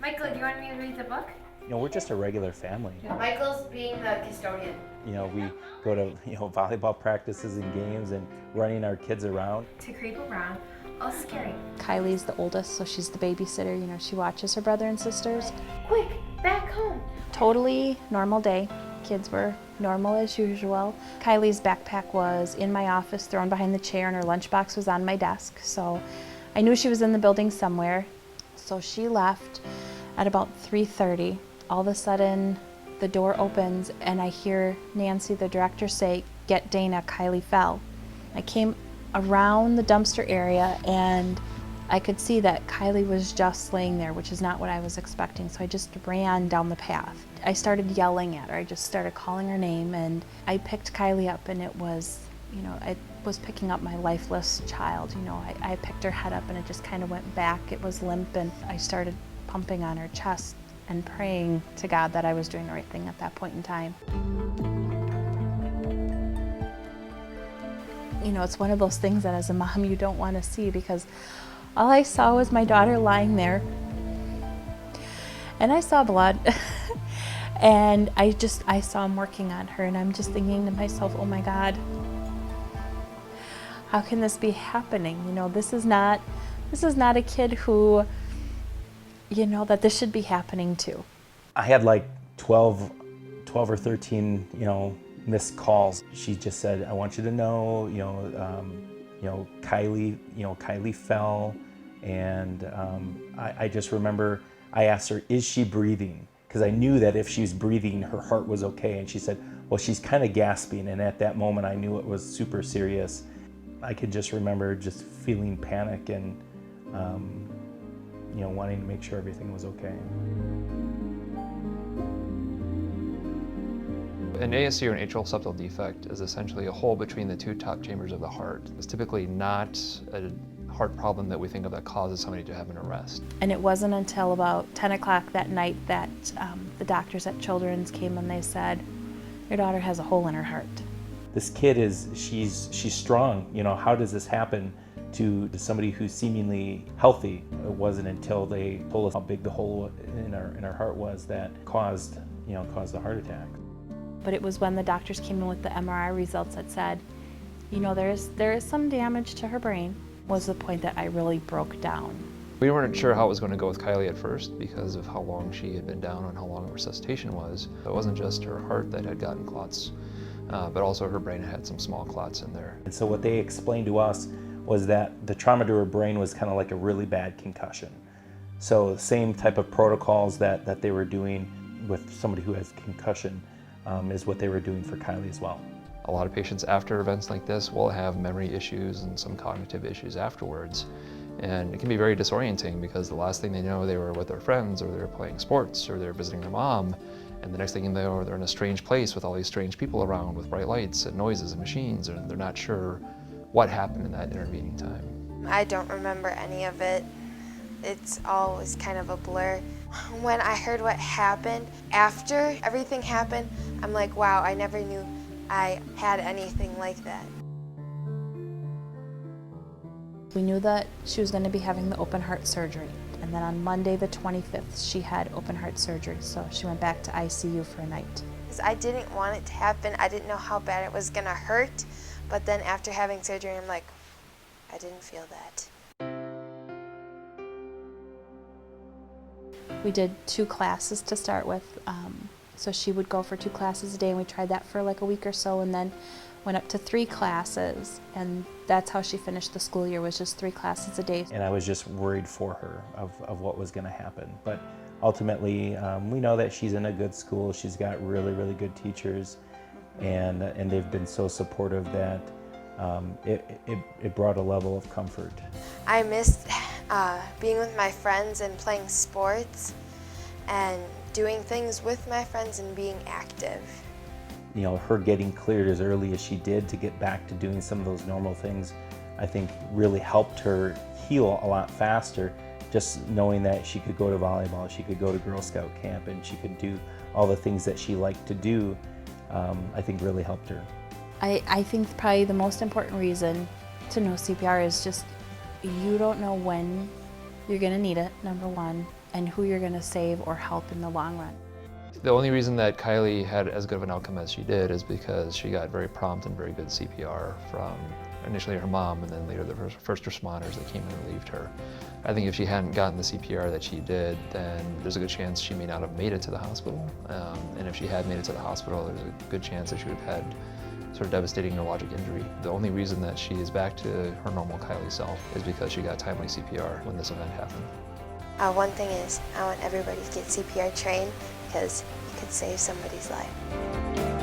Michael, do you want me to read the book? We're just a regular family. Michael's being the custodian. We go to, volleyball practices and games and running our kids around. To creep around, all scary. Kylie's the oldest, so she's the babysitter. She watches her brother and sisters. Quick, back home. Totally normal day. Kids were normal as usual. Kylie's backpack was in my office, thrown behind the chair, and her lunchbox was on my desk. So I knew she was in the building somewhere. So she left at about 3:30. All of a sudden, the door opens and I hear Nancy, the director, say, "Get Dana, Kylie fell." I came around the dumpster area and I could see that Kylie was just laying there, which is not what I was expecting. So I just ran down the path. I started yelling at her. I just started calling her name, and I picked Kylie up, and it was, I was picking up my lifeless child. I picked her head up and it just kind of went back. It was limp, and I started pumping on her chest and praying to God that I was doing the right thing at that point in time. It's one of those things that as a mom you don't want to see, because all I saw was my daughter lying there, and I saw blood. And I saw him working on her, and I'm just thinking to myself, oh my God, how can this be happening? This is not a kid who, that this should be happening to. I had like 12 or 13, missed calls. She just said, "I want you to know, Kylie fell." And I just remember I asked her, "Is she breathing?" Because I knew that if she was breathing, her heart was okay. And she said, "Well, she's kind of gasping." And at that moment, I knew it was super serious. I could just remember just feeling panic and, wanting to make sure everything was okay. An ASD or an atrial septal defect is essentially a hole between the two top chambers of the heart. It's typically not a heart problem that we think of that causes somebody to have an arrest. And it wasn't until about 10 o'clock that night that the doctors at Children's came and they said, "Your daughter has a hole in her heart." This kid she's strong. How does this happen to somebody who's seemingly healthy? It wasn't until they told us how big the hole in our heart was that caused the heart attack. But it was when the doctors came in with the MRI results that said, there is some damage to her brain, was the point that I really broke down. We weren't sure how it was going to go with Kylie at first because of how long she had been down and how long resuscitation was. It wasn't just her heart that had gotten clots, but also her brain had some small clots in there. And so what they explained to us was that the trauma to her brain was kind of like a really bad concussion. So the same type of protocols that they were doing with somebody who has concussion is what they were doing for Kylie as well. A lot of patients after events like this will have memory issues and some cognitive issues afterwards. And it can be very disorienting because the last thing they know, they were with their friends, or they were playing sports, or they're visiting their mom. And the next thing you know, they're in a strange place with all these strange people around with bright lights and noises and machines, and they're not sure what happened in that intervening time. I don't remember any of it. It's always kind of a blur. When I heard what happened, after everything happened, I'm like, wow, I never knew I had anything like that. We knew that she was going to be having the open heart surgery. And then on Monday the 25th, she had open heart surgery. So she went back to ICU for a night. I didn't want it to happen. I didn't know how bad it was going to hurt. But then after having surgery, I'm like, I didn't feel that. We did 2 classes to start with. So she would go for 2 classes a day, and we tried that for like a week or so, and then went up to 3 classes, and that's how she finished the school year, was just 3 classes a day. And I was just worried for her of what was going to happen. But ultimately, we know that she's in a good school. She's got really, really good teachers, and they've been so supportive that it brought a level of comfort. I missed being with my friends and playing sports and doing things with my friends and being active. Her getting cleared as early as she did to get back to doing some of those normal things, I think really helped her heal a lot faster. Just knowing that she could go to volleyball, she could go to Girl Scout camp, and she could do all the things that she liked to do, I think really helped her. I think probably the most important reason to know CPR is just, you don't know when you're gonna need it, number one, and who you're gonna save or help in the long run. The only reason that Kylie had as good of an outcome as she did is because she got very prompt and very good CPR from initially her mom and then later the first responders that came and relieved her. I think if she hadn't gotten the CPR that she did, then there's a good chance she may not have made it to the hospital. And if she had made it to the hospital, there's a good chance that she would have had sort of devastating neurologic injury. The only reason that she is back to her normal Kylie self is because she got timely CPR when this event happened. One thing is, I want everybody to get CPR trained because you could save somebody's life.